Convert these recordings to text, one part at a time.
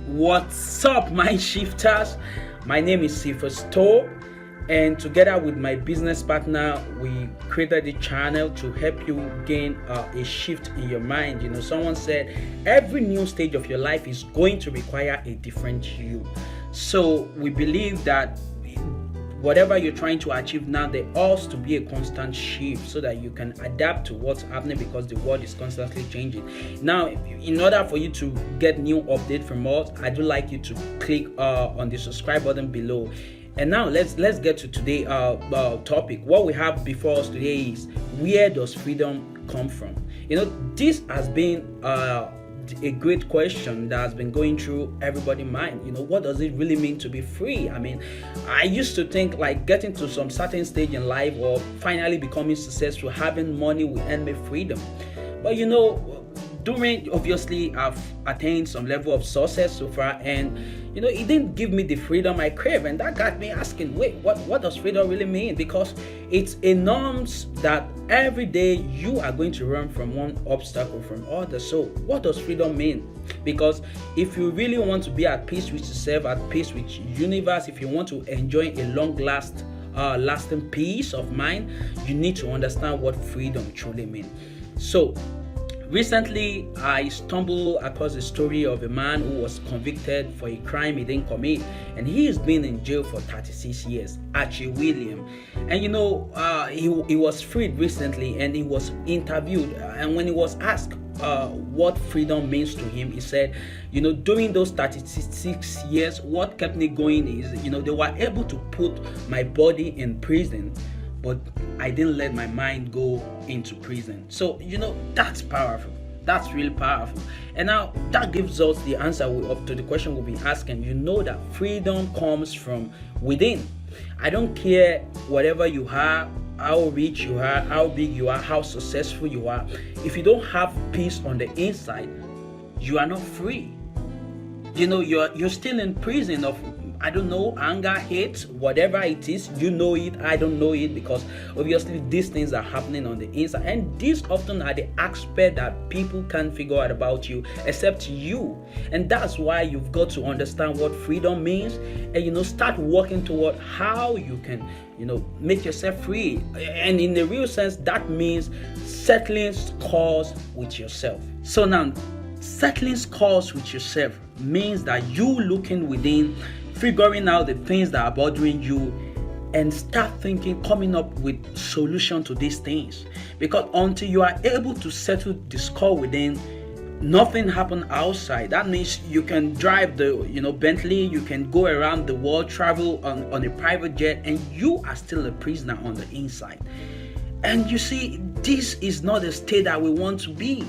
What's up, mind shifters? My name is Sifa Store, and together with my business partner, we created a channel to help you gain a shift in your mind. Someone said every new stage of your life is going to require a different you. So we believe that whatever you're trying to achieve now, there ought to be a constant shift so that you can adapt to what's happening, because the world is constantly changing. Now, in order for you to get new update from us, I do like you to click on the subscribe button below. And now let's get to today's topic. What we have before us today is, where does freedom come from? This has been a great question that has been going through everybody's mind. What does it really mean to be free? I used to think like getting to some certain stage in life or finally becoming successful, having money will end me freedom. But during, obviously, I've attained some level of success so far, and it didn't give me the freedom I crave, and that got me asking, wait, what does freedom really mean? Because it's a norms that every day you are going to run from one obstacle from other. So what does freedom mean? Because if you really want to be at peace with yourself, at peace with universe, if you want to enjoy a lasting peace of mind, you need to understand what freedom truly means. So recently, I stumbled across the story of a man who was convicted for a crime he didn't commit, and he has been in jail for 36 years, Archie William. And he was freed recently, and he was interviewed, and when he was asked what freedom means to him, he said, during those 36 years, what kept me going is, they were able to put my body in prison, but I didn't let my mind go into prison. So, that's powerful. That's really powerful. And now that gives us the answer up to the question we'll be asking. That freedom comes from within. I don't care whatever you are, how rich you are, how big you are, how successful you are. If you don't have peace on the inside, you are not free. You're still in prison of, I don't know, anger, hate, whatever it is. It, I don't know it, because obviously these things are happening on the inside, and these often are the aspect that people can't figure out about you except you. And that's why you've got to understand what freedom means, and start working toward how you can make yourself free. And in the real sense, that means settling scores with yourself. So now, settling scores with yourself means that you looking within, figuring out the things that are bothering you, and start thinking, coming up with solution to these things. Because until you are able to settle the score within, nothing happen outside. That means you can drive the Bentley, you can go around the world, travel on a private jet, and you are still a prisoner on the inside. And you see, this is not a state that we want to be.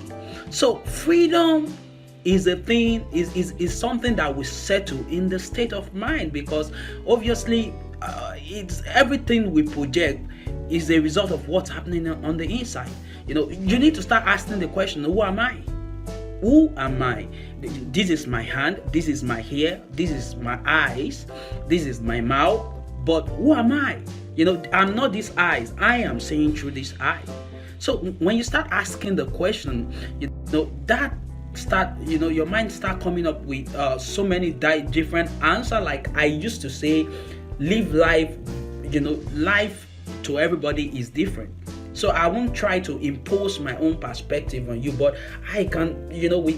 So freedom is a thing, is something that we settle in the state of mind, because obviously it's everything we project is a result of what's happening on the inside. You need to start asking the question, who am I? Who am I? This is my hand, this is my hair, this is my eyes, this is my mouth, but who am I? I'm not these eyes, I am seeing through this eye. So when you start asking the question, that your mind start coming up with so many different answers. Like I used to say, live life, life to everybody is different. So I won't try to impose my own perspective on you, but I can,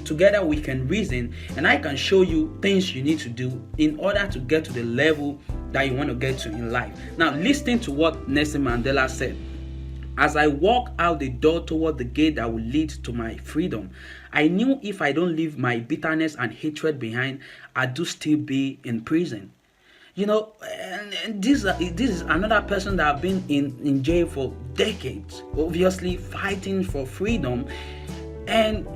together we can reason, and I can show you things you need to do in order to get to the level that you want to get to in life. Now, listen to what Nelson Mandela said. As I walk out the door toward the gate that will lead to my freedom, I knew if I don't leave my bitterness and hatred behind, I do still be in prison. And this is another person that have been in jail for decades, obviously fighting for freedom. And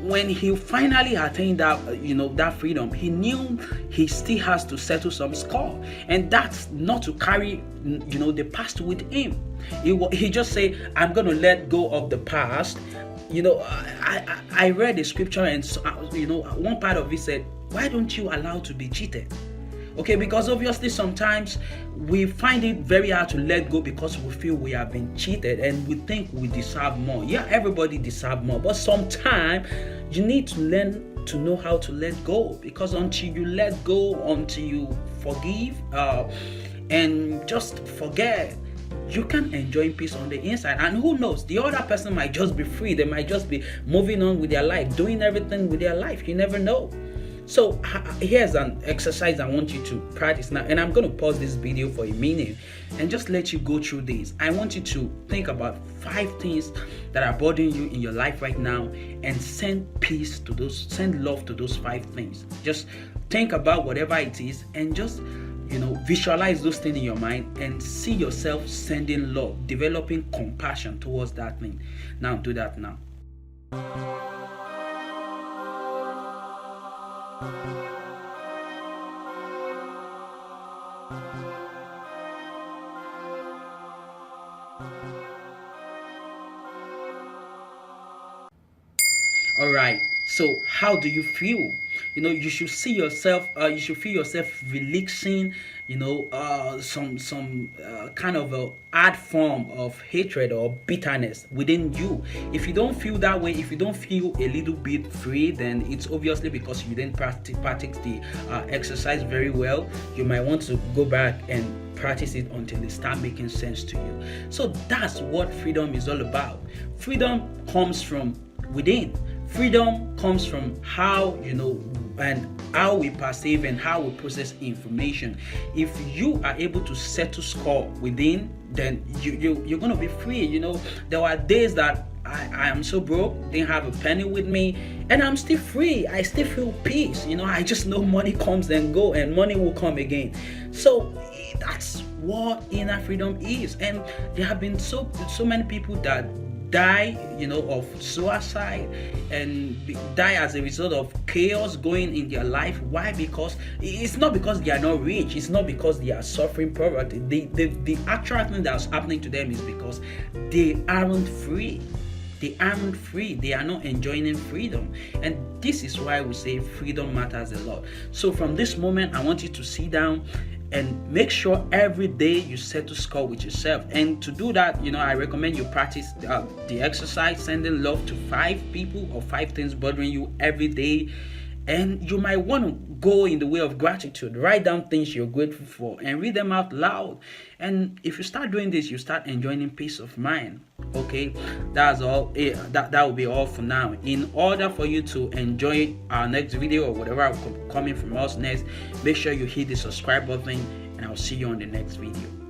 when he finally attained that freedom, he knew he still has to settle some score, and that's not to carry the past with him. He just say, I'm going to let go of the past. I read the scripture, and one part of it said, why don't you allow to be cheated? Okay, because obviously sometimes we find it very hard to let go because we feel we have been cheated and we think we deserve more. Yeah, everybody deserves more, but sometimes you need to learn to know how to let go, because until you let go, until you forgive and just forget, you can enjoy peace on the inside. And who knows, the other person might just be free. They might just be moving on with their life, doing everything with their life. You never know. So here's an exercise I want you to practice now, and I'm going to pause this video for a minute and just let you go through this. I want you to think about 5 things that are bothering you in your life right now, and send peace to those, send love to those 5 things. Just think about whatever it is, and just visualize those things in your mind, and see yourself sending love, developing compassion towards that thing. Now do that now. All right, so how do you feel? You should see yourself, you should feel yourself releasing some kind of a hard form of hatred or bitterness within you. If you don't feel that way, if you don't feel a little bit free, then it's obviously because you didn't practice the exercise very well. You might want to go back and practice it until it start making sense to you. So that's what freedom is all about. Freedom comes from within. Freedom comes from how and how we perceive and how we process information. If you are able to settle score within, then you're gonna be free. There were days that I am so broke, didn't have a penny with me, and I'm still free. I still feel peace. I just know money comes and go, and money will come again. So that's what inner freedom is. And there have been so many people that die of suicide and die as a result of chaos going in their life. Why? Because it's not because they are not rich, it's not because they are suffering poverty. The actual thing that's happening to them is because they aren't free. They aren't free. They are not enjoying freedom. And this is why we say freedom matters a lot. So from this moment, I want you to sit down and make sure every day you settle score with yourself. And to do that, I recommend you practice the exercise, sending love to 5 people or 5 things bothering you every day. And you might want to go in the way of gratitude. Write down things you're grateful for and read them out loud. And if you start doing this, you start enjoying peace of mind. Okay, that's all. That will be all for now. In order for you to enjoy our next video or whatever coming from us next, make sure you hit the subscribe button, and I'll see you on the next video.